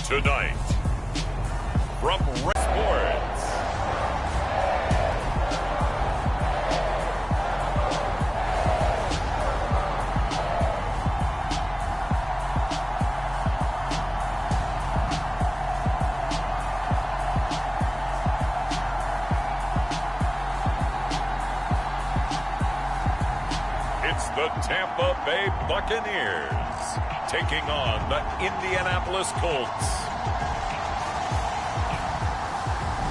Tonight, from Red Sports. It's the Tampa Bay Buccaneers taking on the Indianapolis Colts.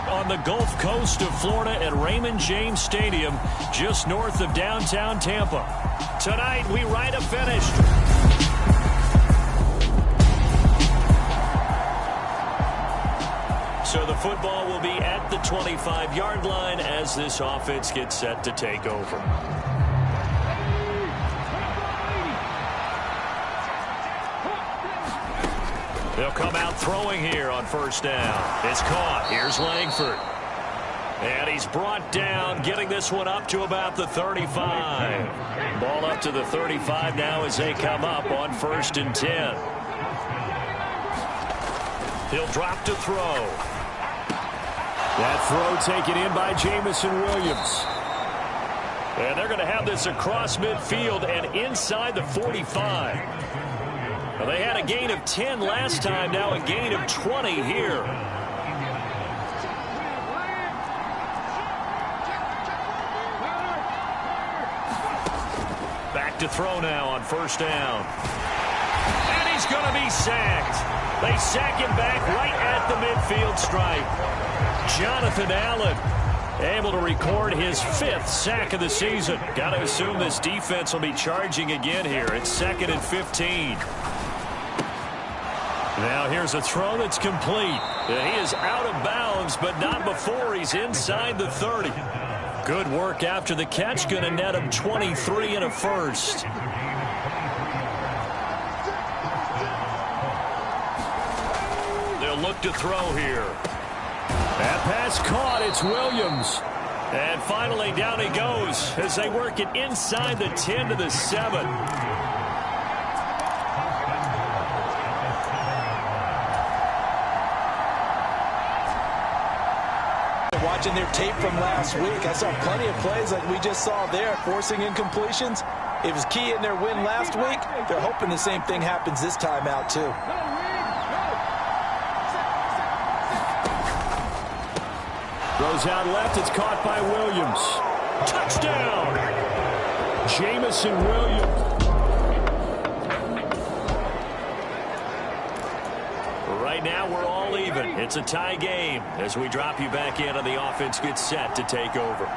On the Gulf Coast of Florida at Raymond James Stadium, just north of downtown Tampa. Tonight, we ride a finish. So the football will be at the 25-yard line as this offense gets set to take over. They'll come out throwing here on first down. It's caught. Here's Langford. And he's brought down, getting this one up to about the 35. Ball up to the 35 now as they come up on 1st and 10. He'll drop to throw. That throw taken in by Jamison Williams. And they're going to have this across midfield and inside the 45. Well, they had a gain of 10 last time, now a gain of 20 here. Back to throw now on first down. And he's going to be sacked. They sack him back right at the midfield stripe. Jonathan Allen able to record his 5th sack of the season. Got to assume this defense will be charging again here. It's 2nd and 15. Now here's a throw that's complete. He is out of bounds, but not before he's inside the 30. Good work after the catch. Going to net him 23 and a first. They'll look to throw here. That pass caught. It's Williams. And finally down he goes as they work it inside the 10 to the 7. Watching their tape from last week, I saw plenty of plays like we just saw there, forcing incompletions. It was key in their win last week. They're hoping the same thing happens this time out, too. Throws out left. It's caught by Williams. Touchdown! Jamison Williams. Right now, we're all even. It's a tie game as we drop you back in and the offense gets set to take over.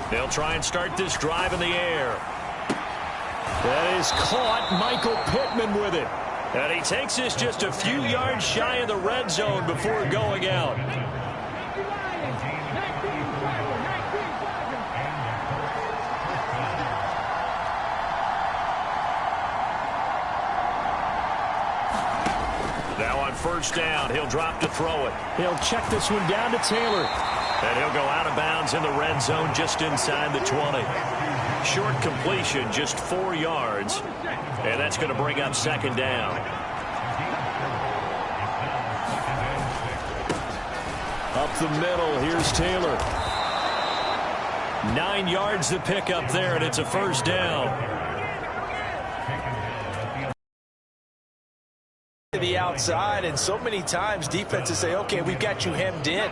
They'll try and start this drive in the air. That is caught. Michael Pittman with it. And he takes this just a few yards shy of the red zone before going out. Now on first down, he'll drop to throw it. He'll check this one down to Taylor. And he'll go out of bounds in the red zone just inside the 20. Short completion, just 4 yards. And that's going to bring up 2nd down. Up the middle, here's Taylor. 9 yards to pick up there, and it's a first down. The outside, and so many times defenses say, okay, we've got you hemmed in.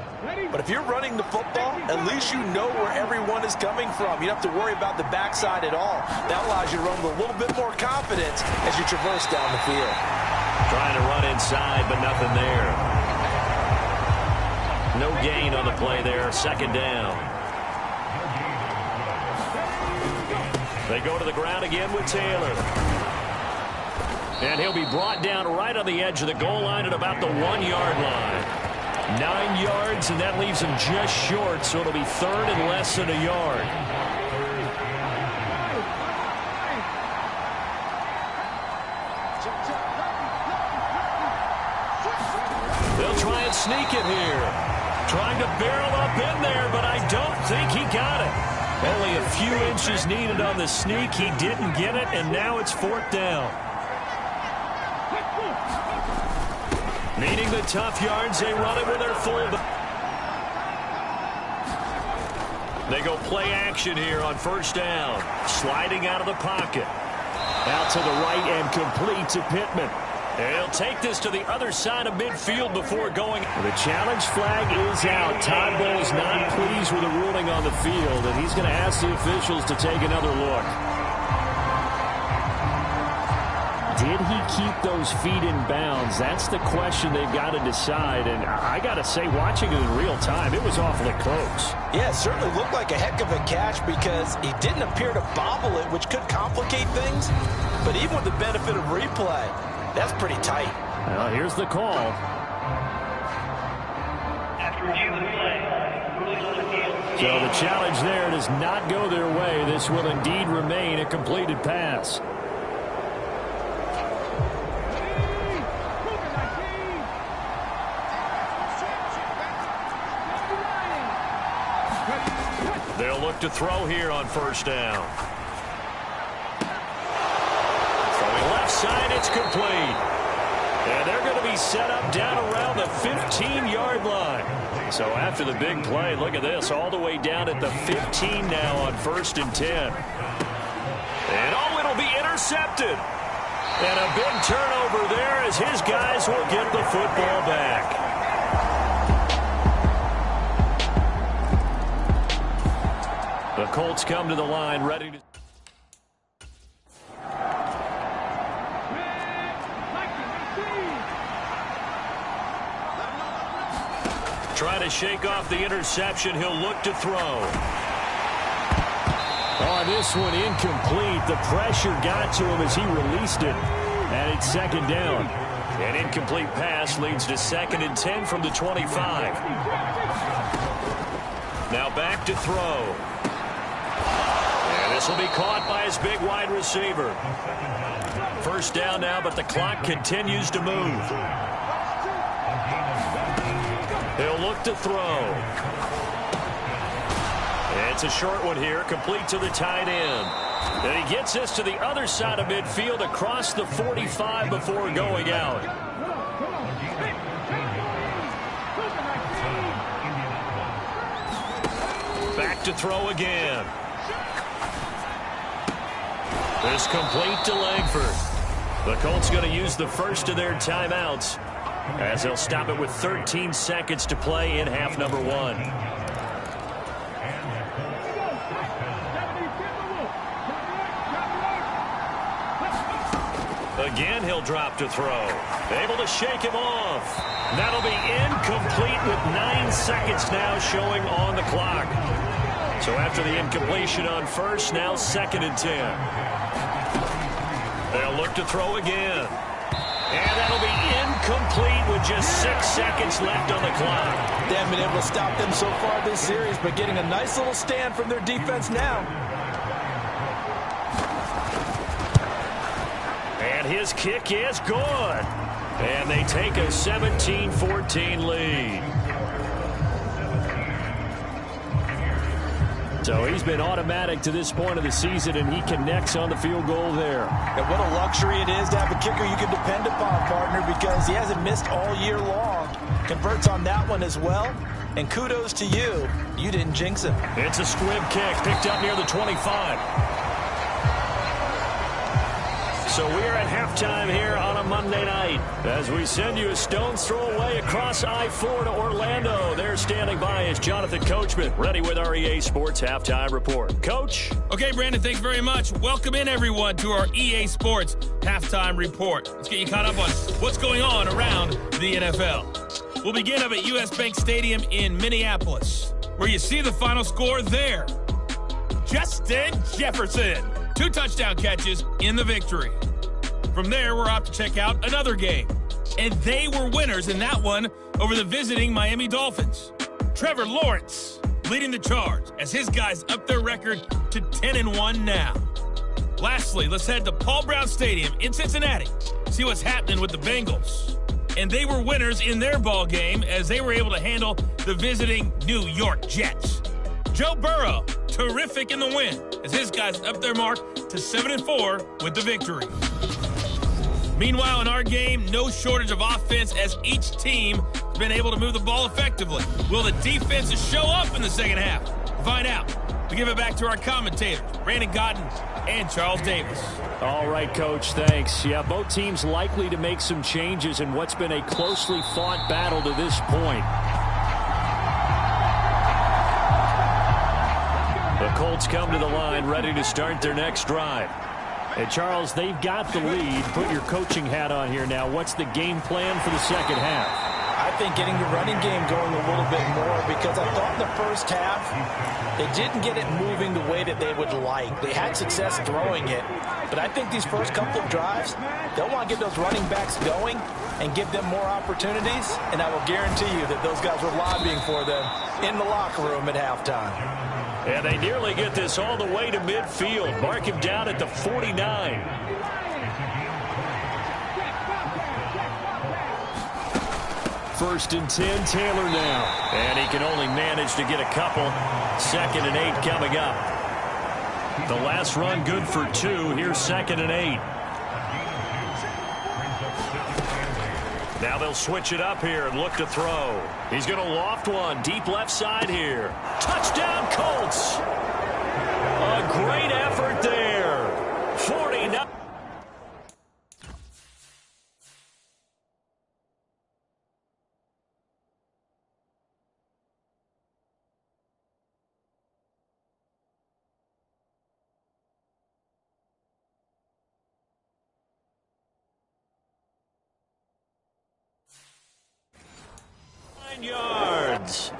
But if you're running the football, at least you know where everyone is coming from. You don't have to worry about the backside at all. That allows you to run with a little bit more confidence as you traverse down the field. Trying to run inside, but nothing there. No gain on the play there. 2nd down. They go to the ground again with Taylor. And he'll be brought down right on the edge of the goal line at about the 1-yard line. 9 yards, and that leaves him just short, so it'll be 3rd and less than a yard. They'll try and sneak it here. Trying to barrel up in there, but I don't think he got it. Only a few inches needed on the sneak. He didn't get it, and now it's 4th down. Needing the tough yards, they run it with their fullback. They go play action here on 1st down. Sliding out of the pocket. Out to the right and complete to Pittman. He'll take this to the other side of midfield before going. The challenge flag is out. Todd Bowles not pleased with the ruling on the field, and he's going to ask the officials to take another look. Did he keep those feet in bounds? That's the question they've got to decide. And I got to say, watching it in real time, it was awfully close. Yeah, it certainly looked like a heck of a catch because he didn't appear to bobble it, which could complicate things. But even with the benefit of replay, that's pretty tight. Well, here's the call. So the challenge there does not go their way. This will indeed remain a completed pass. They'll look to throw here on 1st down. Throwing left side, it's complete. And they're going to be set up down around the 15-yard line. So after the big play, look at this, all the way down at the 15 now on 1st and 10. And oh, it'll be intercepted. And a big turnover there as his guys will get the football back. The Colts come to the line ready to... Try to shake off the interception. He'll look to throw. Oh, this one incomplete. The pressure got to him as he released it. And it's 2nd down. An incomplete pass leads to 2nd and 10 from the 25. Now back to throw. And this will be caught by his big wide receiver. 1st down now, but the clock continues to move. He'll look to throw. It's a short one here, complete to the tight end. And he gets this to the other side of midfield across the 45 before going out. Back to throw again. This complete to Langford. The Colts going to use the first of their timeouts as they'll stop it with 13 seconds to play in half number 1. Again, he'll drop to throw. Able to shake him off. That'll be incomplete with 9 seconds now showing on the clock. So after the incompletion on 1st, now 2nd and 10. They'll look to throw again. And that'll be incomplete with just 6 seconds left on the clock. They haven't been able to stop them so far this series, but getting a nice little stand from their defense now. And his kick is good. And they take a 17-14 lead. So he's been automatic to this point of the season, and he connects on the field goal there. And what a luxury it is to have a kicker you can depend upon, partner, because he hasn't missed all year long. Converts on that one as well. And kudos to you. You didn't jinx him. It's a squib kick picked up near the 25. So we're at halftime here on a Monday night as we send you a stone's throw away across I-4 to Orlando. There standing by is Jonathan Coachman, ready with our EA Sports Halftime Report. Coach? Okay, Brandon, thanks very much. Welcome in, everyone, to our EA Sports Halftime Report. Let's get you caught up on what's going on around the NFL. We'll begin up at U.S. Bank Stadium in Minneapolis, where you see the final score there. Justin Jefferson, 2 touchdown catches in the victory. From there, we're off to check out another game. And they were winners in that one over the visiting Miami Dolphins. Trevor Lawrence leading the charge as his guys up their record to 10-1 now. Lastly, let's head to Paul Brown Stadium in Cincinnati. See what's happening with the Bengals. And they were winners in their ball game as they were able to handle the visiting New York Jets. Joe Burrow, terrific in the win as his guys up their mark to 7-4 with the victory. Meanwhile, in our game, no shortage of offense as each team has been able to move the ball effectively. Will the defenses show up in the second half? To find out, we give it back to our commentators, Brandon Cotton and Charles Davis. All right, Coach, thanks. Yeah, both teams likely to make some changes in what's been a closely fought battle to this point. The Colts come to the line ready to start their next drive. And, Charles, they've got the lead. Put your coaching hat on here now. What's the game plan for the second half? I think getting the running game going a little bit more, because I thought in the first half they didn't get it moving the way that they would like. They had success throwing it, but I think these first couple of drives, they'll want to get those running backs going and give them more opportunities, and I will guarantee you that those guys were lobbying for them in the locker room at halftime. And they nearly get this all the way to midfield. Mark him down at the 49. First and 10, Taylor now. And he can only manage to get a couple. 2nd and 8 coming up. The last run good for 2. Here's 2nd and 8. Now they'll switch it up here and look to throw. He's going to loft one deep left side here. Touchdown, Colts. A great effort there. 49. Yards.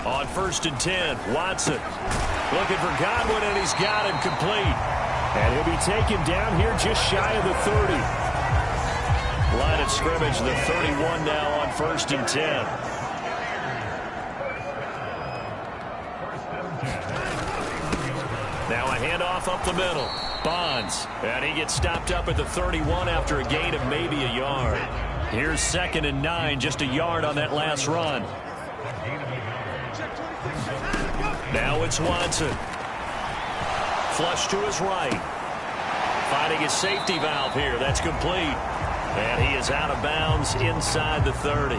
On 1st and 10, Watson looking for Godwin, and he's got him complete. And he'll be taken down here just shy of the 30. Line of scrimmage, the 31 now on 1st and 10. Now a handoff up the middle. Bonds, and he gets stopped up at the 31 after a gain of maybe a yard. Here's 2nd and 9, just a yard on that last run. Now it's Watson. Flush to his right. Finding his safety valve here. That's complete. And he is out of bounds inside the 30.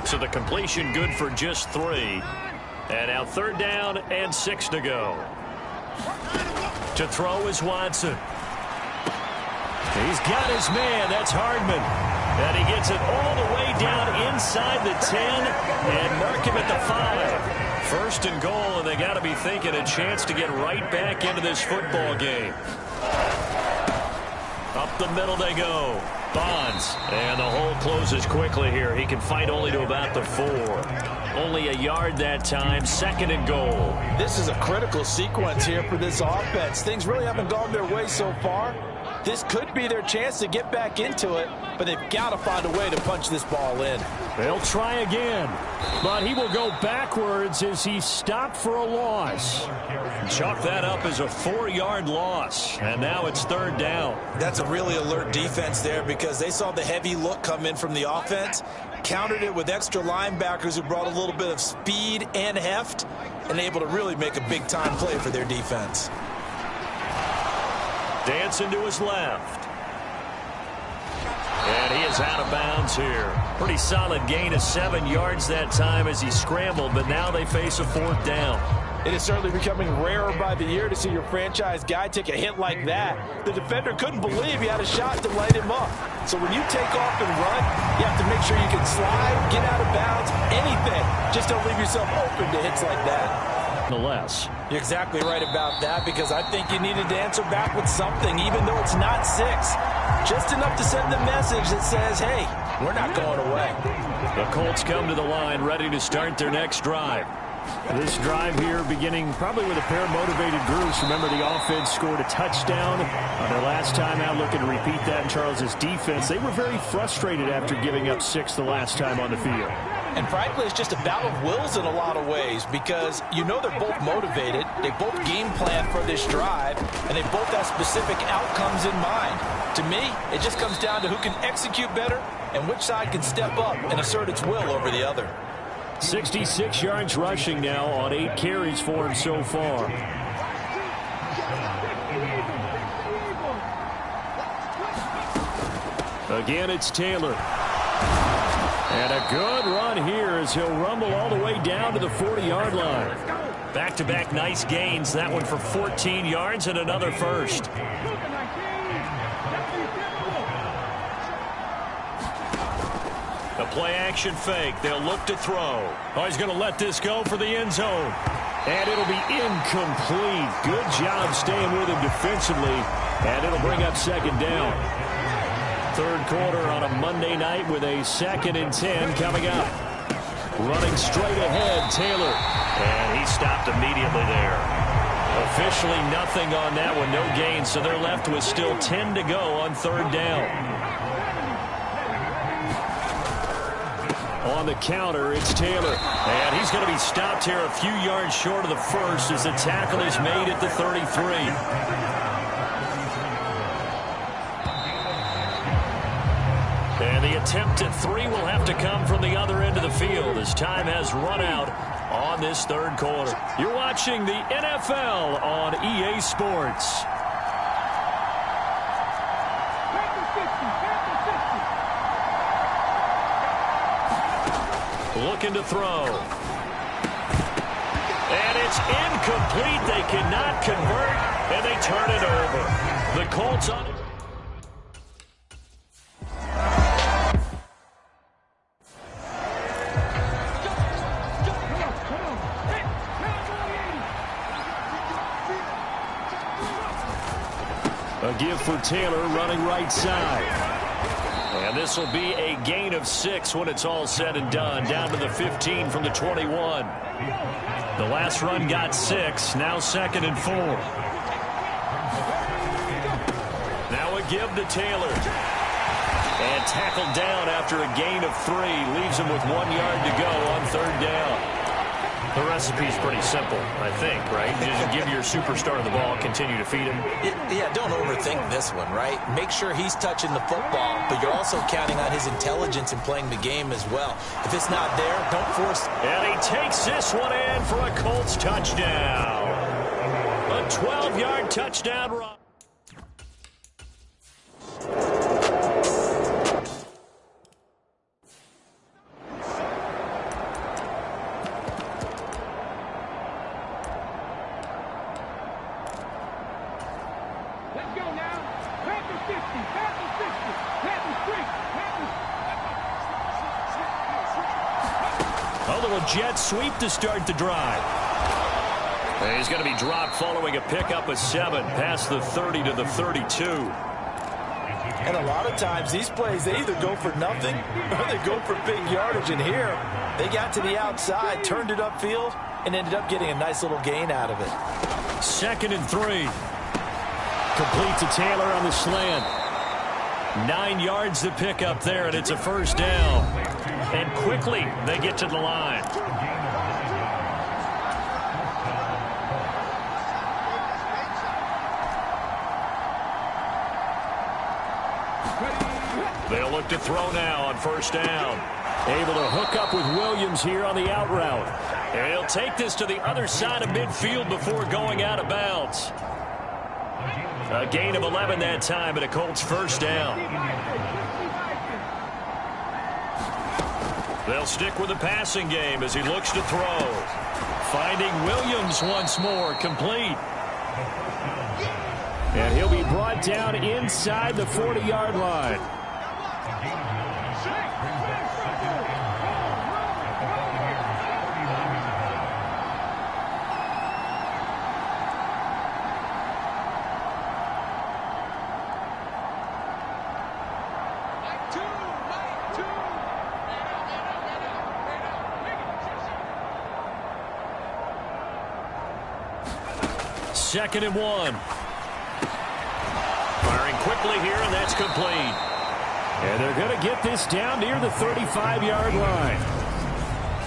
So the completion good for just 3. And now 3rd down and 6 to go. To throw is Watson. He's got his man. That's Hardman. And he gets it all the way down inside the 10 and mark him at the 5. 1st and goal, and they got to be thinking a chance to get right back into this football game. Up the middle they go. Bonds. And the hole closes quickly here. He can fight only to about the 4. Only a yard that time. 2nd and goal. This is a critical sequence here for this offense. Things really haven't gone their way so far. This could be their chance to get back into it, but they've got to find a way to punch this ball in. They'll try again, but he will go backwards as he stopped for a loss. Chalk that up as a 4-yard loss, and now it's 3rd down. That's a really alert defense there, because they saw the heavy look come in from the offense, countered it with extra linebackers who brought a little bit of speed and heft, and able to really make a big-time play for their defense. Dancing to his left. And he is out of bounds here. Pretty solid gain of 7 yards that time as he scrambled, but now they face a 4th down. It is certainly becoming rarer by the year to see your franchise guy take a hit like that. The defender couldn't believe he had a shot to light him up. So when you take off and run, you have to make sure you can slide, get out of bounds, anything. Just don't leave yourself open to hits like that. Nonetheless. You're exactly right about that, because I think you needed to answer back with something, even though it's not 6. Just enough to send the message that says, hey, we're not going away. The Colts come to the line ready to start their next drive. This drive here beginning probably with a pair of motivated groups. Remember, the offense scored a touchdown on their last time out, looking to repeat that in Charles's defense. They were very frustrated after giving up 6 the last time on the field. And frankly, it's just a battle of wills in a lot of ways because you know they're both motivated, they both game plan for this drive, and they both have specific outcomes in mind. To me, it just comes down to who can execute better and which side can step up and assert its will over the other. 66 yards rushing now on 8 carries for him so far. Again, it's Taylor. And a good run here as he'll rumble all the way down to the 40-yard line. Back-to-back nice gains. That one for 14 yards and another first. A play-action fake. They'll look to throw. Oh, he's going to let this go for the end zone. And it'll be incomplete. Good job staying with him defensively. And it'll bring up second down. Third quarter on a Monday night with a 2nd and 10 coming up. Running straight ahead, Taylor. And he stopped immediately there. Officially nothing on that one, no gain, so they're left with still 10 to go on third down. On the counter, it's Taylor. And he's going to be stopped here a few yards short of the first as the tackle is made at the 33. And the attempt at 3 will have to come from the other end of the field as time has run out on this third quarter. You're watching the NFL on EA Sports. Looking to throw. And it's incomplete. They cannot convert, and they turn it over. The Colts on it. A give for Taylor running right side. And this will be a gain of 6 when it's all said and done. Down to the 15 from the 21. The last run got 6. Now 2nd and 4. Now a give to Taylor. And tackled down after a gain of 3. Leaves him with 1 yard to go on third down. The recipe's pretty simple, I think, right? Just give your superstar the ball, continue to feed him. Yeah, don't overthink this one, right? Make sure he's touching the football, but you're also counting on his intelligence in playing the game as well. If it's not there, don't force. And he takes this one in for a Colts touchdown. A 12-yard touchdown run. Jet sweep to start the drive. He's going to be dropped following a pickup of 7 past the 30 to the 32. And a lot of times these plays, they either go for nothing or they go for big yardage. And here, they got to the outside, turned it upfield, and ended up getting a nice little gain out of it. 2nd and 3. Complete to Taylor on the slant. 9 yards to pick up there, and it's a first down. And quickly, they get to the line. They'll look to throw now on first down. Able to hook up with Williams here on the out route. And he'll take this to the other side of midfield before going out of bounds. A gain of 11 that time, and a Colts first down. They'll stick with the passing game as he looks to throw. Finding Williams once more, complete. And he'll be brought down inside the 40-yard line. Second and 1. Firing quickly here, and that's complete. And they're going to get this down near the 35-yard line.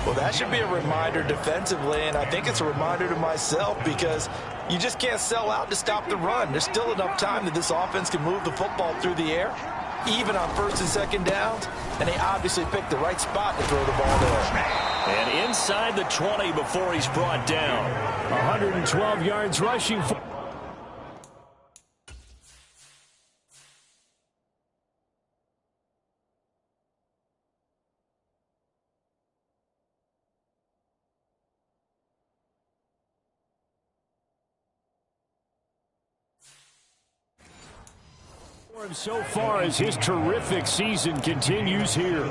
Well, that should be a reminder defensively, and I think it's a reminder to myself because you just can't sell out to stop the run. There's still enough time that this offense can move the football through the air, even on first and second downs, and they obviously picked the right spot to throw the ball there. And inside the 20 before he's brought down. 112 yards rushing for. So far as his terrific season continues here.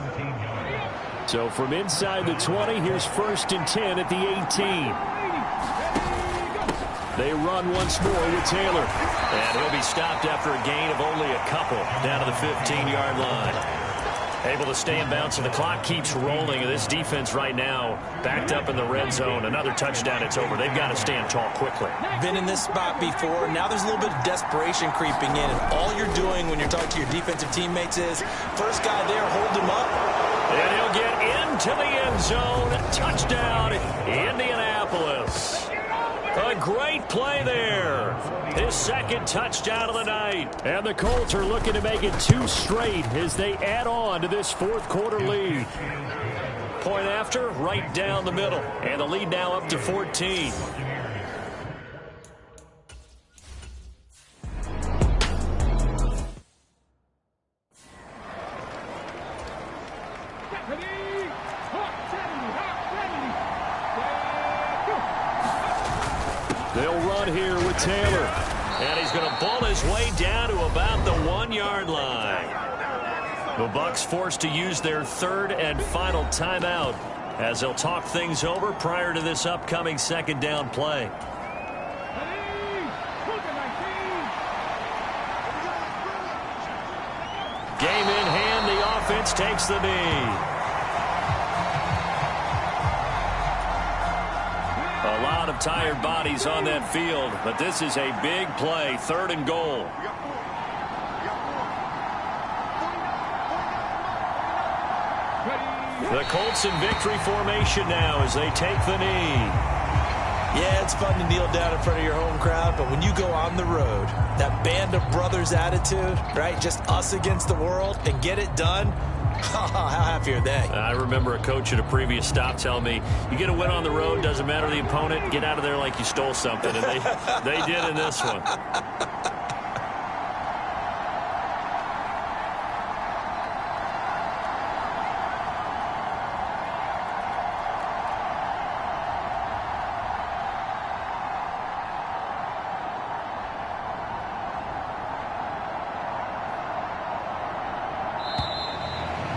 So from inside the 20, here's 1st and 10 at the 18. They run once more with Taylor. And he'll be stopped after a gain of only a couple down to the 15-yard line. Able to stay in bounds, and the clock keeps rolling. And this defense right now backed up in the red zone. Another touchdown, it's over. They've got to stand tall quickly. Been in this spot before. Now there's a little bit of desperation creeping in. And all you're doing when you're talking to your defensive teammates is, first guy there, hold him up. And he'll get into the end zone. Touchdown, Indianapolis. A great play there. His second touchdown of the night. And the Colts are looking to make it 2 straight as they add on to this fourth quarter lead. Point after, right down the middle. And the lead now up to 14. They'll run here with Taylor. And he's going to bull his way down to about the 1-yard line. The Bucs forced to use their 3rd and final timeout as they'll talk things over prior to this upcoming second down play. Game in hand, the offense takes the knee. A lot of tired bodies on that field, but this is a big play, 3rd and goal. The Colts in victory formation now as they take the knee. Yeah, it's fun to kneel down in front of your home crowd, but when you go on the road, that band of brothers attitude, right, just us against the world, and get it done, how happy are they? I remember a coach at a previous stop telling me, you get a win on the road, doesn't matter the opponent, get out of there like you stole something. And they did in this one.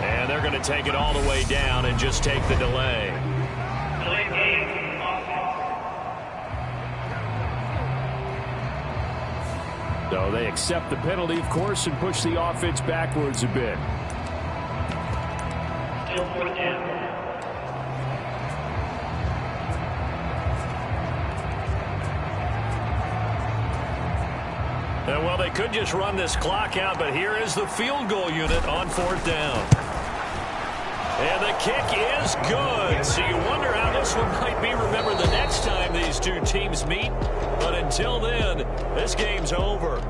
And they're going to take it all the way down and just take the delay. So they accept the penalty, of course, and push the offense backwards a bit. Still 4th down. And well, they could just run this clock out, but here is the field goal unit on 4th down. And the kick is good. So you wonder how this one might be remembered the next time these two teams meet. But until then, this game's over.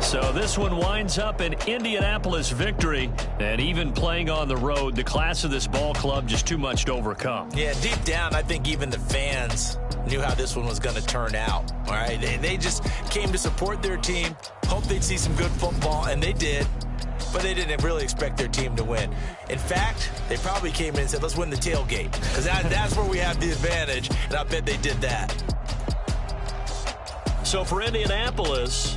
So this one winds up an Indianapolis victory. And even playing on the road, the class of this ball club just too much to overcome. Yeah, deep down, I think even the fans knew how this one was going to turn out. All right, they just came to support their team, hoped they'd see some good football, and they did. But they didn't really expect their team to win. In fact, they probably came in and said, let's win the tailgate. Because that's where we have the advantage, and I bet they did that. So for Indianapolis,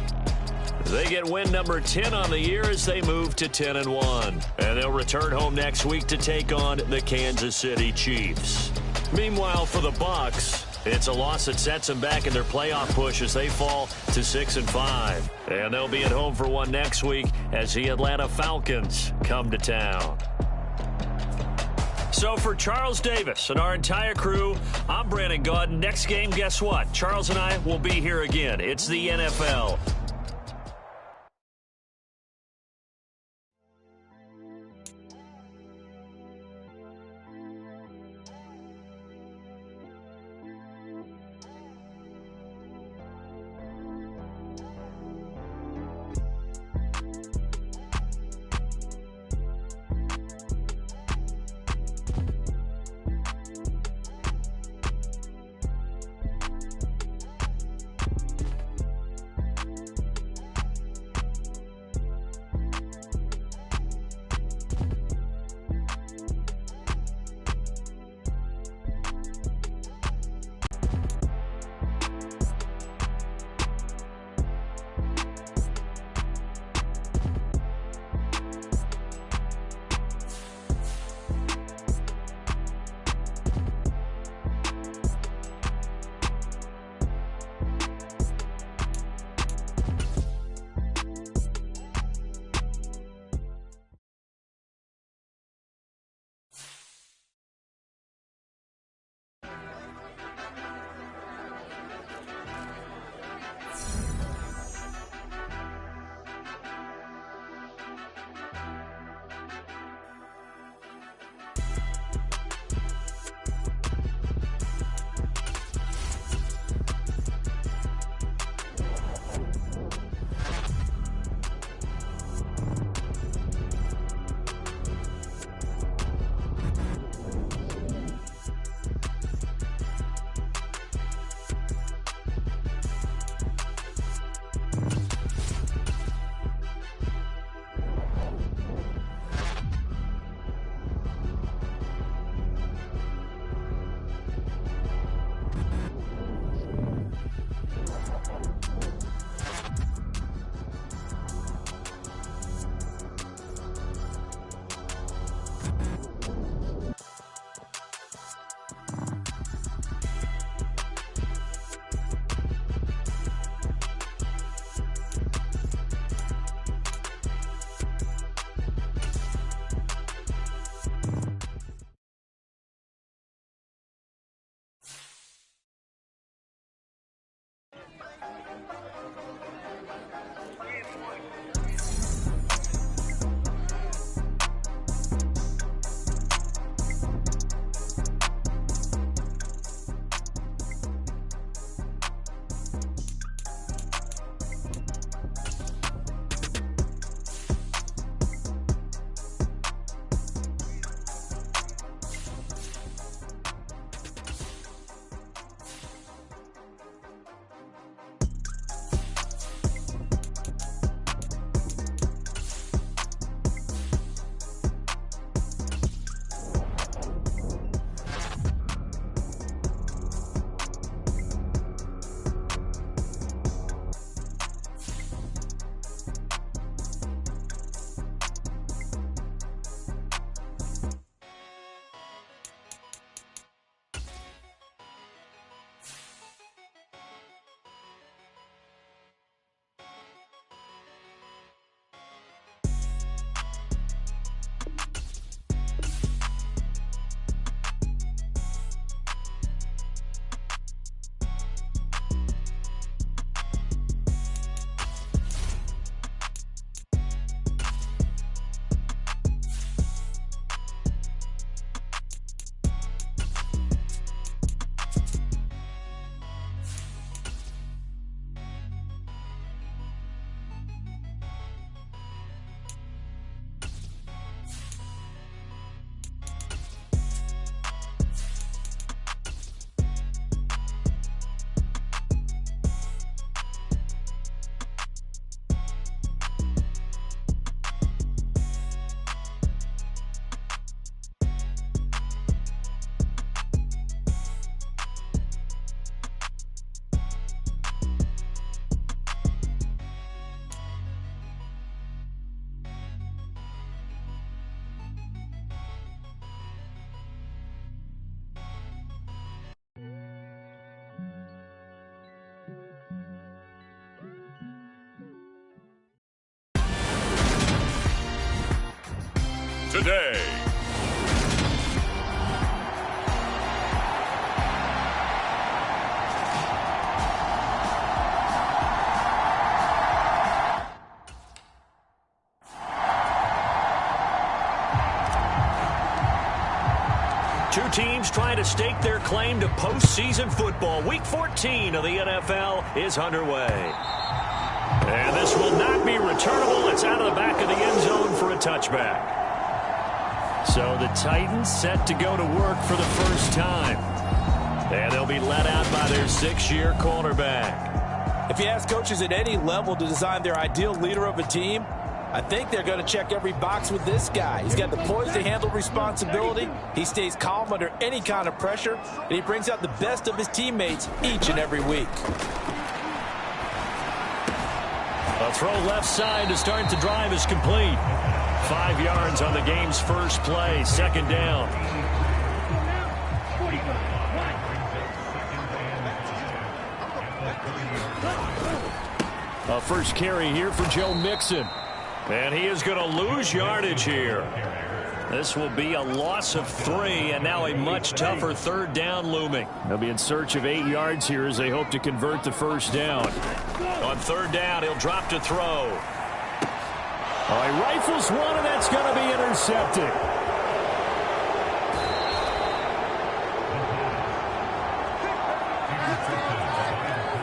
they get win number 10 on the year as they move to 10-1. And they'll return home next week to take on the Kansas City Chiefs. Meanwhile, for the Bucs, it's a loss that sets them back in their playoff push as they fall to 6-5. And they'll be at home for one next week as the Atlanta Falcons come to town. So for Charles Davis and our entire crew, I'm Brandon Gaudin. Next game, guess what? Charles and I will be here again. It's the NFL. today. Two teams trying to stake their claim to postseason football. Week 14 of the NFL is underway. And this will not be returnable. It's out of the back of the end zone for a touchback. So the Titans set to go to work for the first time. And they'll be let out by their 6-year quarterback. If you ask coaches at any level to design their ideal leader of a team, I think they're going to check every box with this guy. He's got the poise to handle responsibility. He stays calm under any kind of pressure, and he brings out the best of his teammates each and every week. A throw left side to start the drive is complete. 5 yards on the game's first play, second down. A first carry here for Joe Mixon. And he is going to lose yardage here. This will be a loss of 3, and now a much tougher third down looming. They'll be in search of 8 yards here as they hope to convert the first down. On third down, he'll drop to throw. He rifles one, and that's going to be intercepted.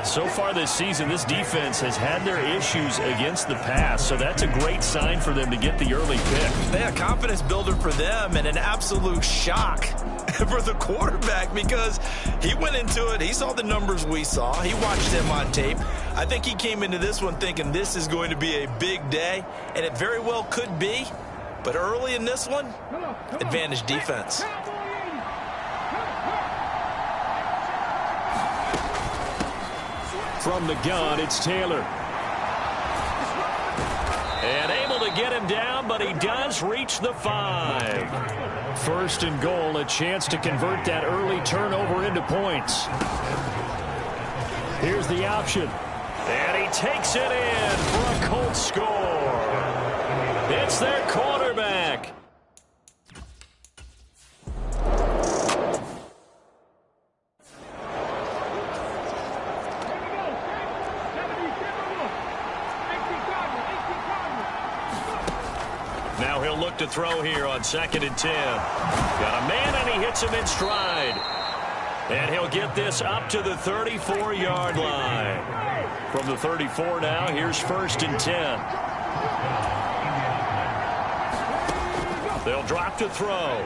So far this season, this defense has had their issues against the pass, so that's a great sign for them to get the early pick. Yeah, confidence builder for them and an absolute shock for the quarterback because he went into it. He saw the numbers we saw. He watched them on tape. I think he came into this one thinking this is going to be a big day, and it very well could be. But early in this one, advantage defense. From the gun, it's Taylor. And able to get him down, but he does reach the 5. First and goal, a chance to convert that early turnover into points. Here's the option. And he takes it in for a Colts score. It's their quarterback. Now he'll look to throw here on 2nd and 10. Got a man, and he hits him in stride. And he'll get this up to the 34-yard line. From the 34 now, here's 1st and 10. They'll drop to throw.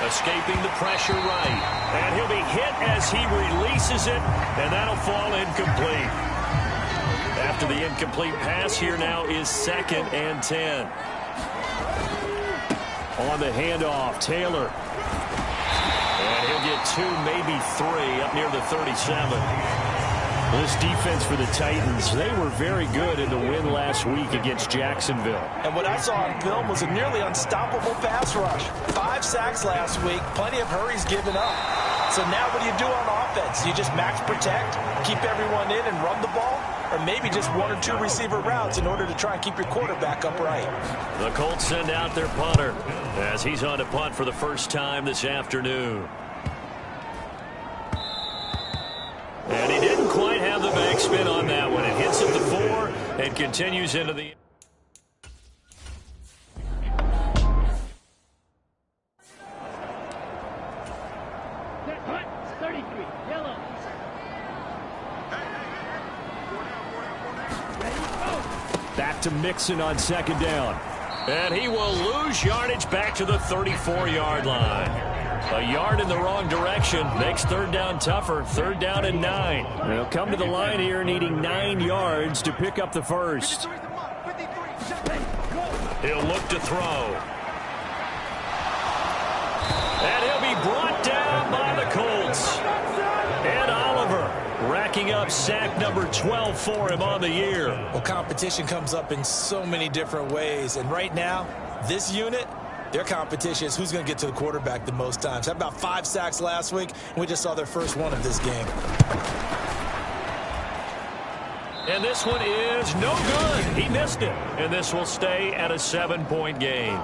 Escaping the pressure right. And he'll be hit as he releases it, and that'll fall incomplete. After the incomplete pass, here now is 2nd and 10. On the handoff, Taylor. And he'll get 2, maybe 3, up near the 37. This defense for the Titans, they were very good in the win last week against Jacksonville. And what I saw on film was a nearly unstoppable pass rush. 5 sacks last week, plenty of hurries given up. So now what do you do on offense? You just max protect, keep everyone in and run the ball? Or maybe just 1 or 2 receiver routes in order to try and keep your quarterback upright. The Colts send out their punter as he's on to punt for the first time this afternoon. And he didn't quite have the backspin on that one. It hits at the 4 and continues into the... Back to Mixon on 2nd down. And he will lose yardage back to the 34-yard line. A yard in the wrong direction makes 3rd down tougher. 3rd down and 9. They'll come to the line here needing 9 yards to pick up the first. He'll look to throw. And he'll be brought down by the Colts. And Oliver racking up sack number 12 for him on the year. Well, competition comes up in so many different ways. And right now, this unit, their competition is who's going to get to the quarterback the most times. Had about 5 sacks last week, and we just saw their first one of this game. And this one is no good. He missed it. And this will stay at a 7-point game.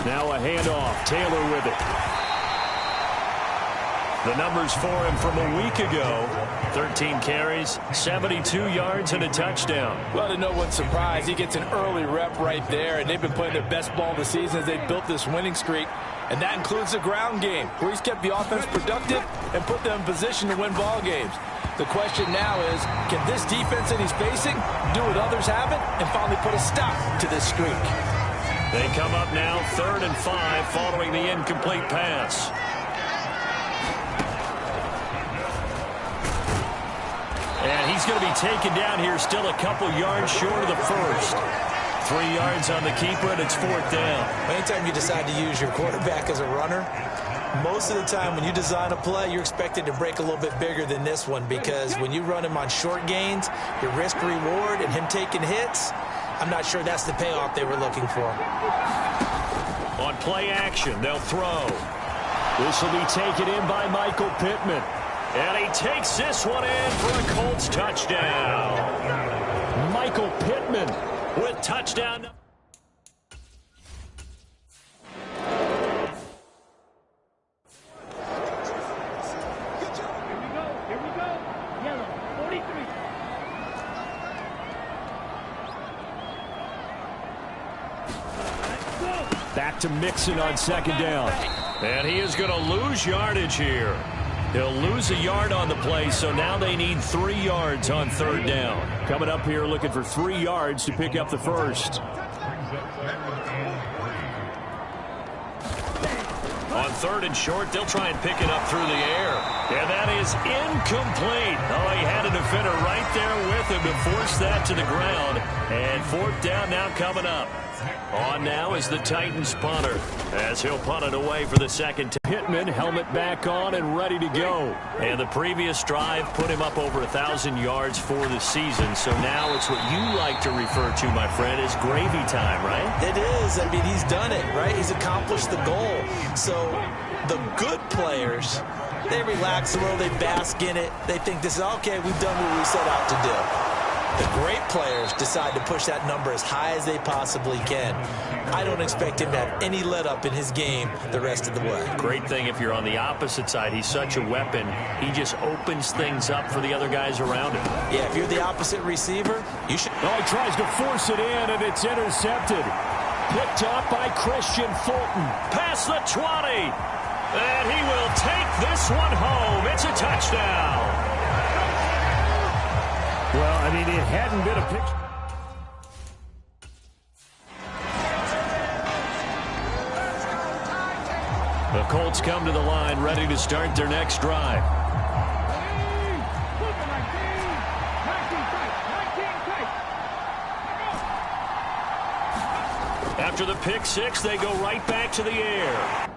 Now a handoff. Taylor with it. The numbers for him from a week ago: 13 carries, 72 yards, and a touchdown. Well, to no one's surprise, he gets an early rep right there, and they've been playing their best ball of the season as they built this winning streak. And that includes the ground game, where he's kept the offense productive and put them in position to win ball games. The question now is, can this defense that he's facing do what others haven't and finally put a stop to this streak? They come up now 3rd and 5 following the incomplete pass. And he's going to be taken down here, still a couple yards short of the first. 3 yards on the keeper, and it's 4th down. Anytime you decide to use your quarterback as a runner, most of the time when you design a play, you're expected to break a little bit bigger than this one, because when you run him on short gains, your risk-reward and him taking hits, I'm not sure that's the payoff they were looking for. On play action, they'll throw. This will be taken in by Michael Pittman. And he takes this one in for a Colts touchdown. Michael Pittman with touchdown. Here we go. Yellow, 43. Back to Mixon on 2nd down. And he is going to lose yardage here. He'll lose a yard on the play, so now they need 3 yards on 3rd down. Coming up here looking for 3 yards to pick up the first. On 3rd and short, they'll try and pick it up through the air. And that is incomplete. Oh, he had a defender right there with him to force that to the ground. And 4th down now coming up. On now is the Titans punter, as he'll punt it away for the second time. Pittman, helmet back on and ready to go. And the previous drive put him up over 1,000 yards for the season. So now it's what you like to refer to, my friend, as gravy time, right? It is. I mean, he's done it, right? He's accomplished the goal. So the good players, they relax a little, they bask in it. They think this is, okay, we've done what we set out to do. The great players decide to push that number as high as they possibly can. I don't expect him to have any let-up in his game the rest of the way. Great thing if you're on the opposite side. He's such a weapon. He just opens things up for the other guys around him. Yeah, if you're the opposite receiver, you should... Oh, he tries to force it in, and it's intercepted. Picked up by Christian Fulton. Past the 20. And he will take this one home. It's a touchdown. Well, I mean, it hadn't been a picture. The Colts come to the line, ready to start their next drive. After the pick six, they go right back to the air.